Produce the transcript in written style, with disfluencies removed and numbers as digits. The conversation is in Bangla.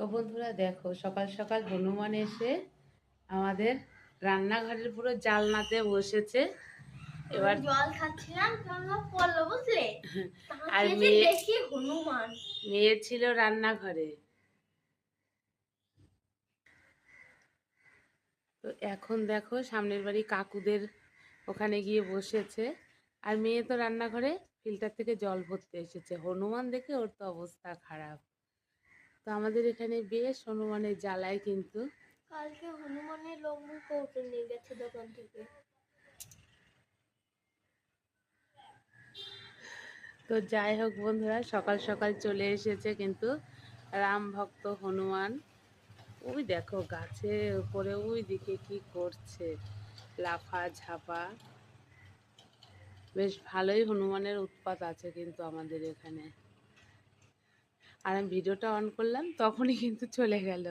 তো বন্ধুরা দেখো, সকাল সকাল হনুমান এসে আমাদের রান্নাঘরের পুরো জালনাতে বসেছে। এবার জল খাচ্ছিলাম পড়লো বুঝলে। আর মেয়ে দেখি হনুমান মেয়ে ছিল রান্নাঘরে। তো এখন দেখো সামনের বাড়ি কাকুদের ওখানে গিয়ে বসেছে, আর মেয়ে তো রান্নাঘরে ফিল্টার থেকে জল ভরতে এসেছে। হনুমান দেখে ওর তো অবস্থা খারাপ। তো আমাদের এখানে বেশ হনুমানের জ্বালায় কিন্তু। কালকে হনুমানের লম্বু কৌটো নিয়ে গেছে দোকান থেকে। তো যাই হোক বন্ধুরা, সকাল সকাল চলে এসেছে কিন্তু রাম ভক্ত হনুমান। ওই দেখো গাছের উপরে ওই দিকে কি করছে, লাফা ঝাপা। বেশ ভালোই হনুমানের উৎপাত আছে কিন্তু আমাদের এখানে। আর আমি ভিডিওটা অন করলাম তখনই কিন্তু চলে গেল।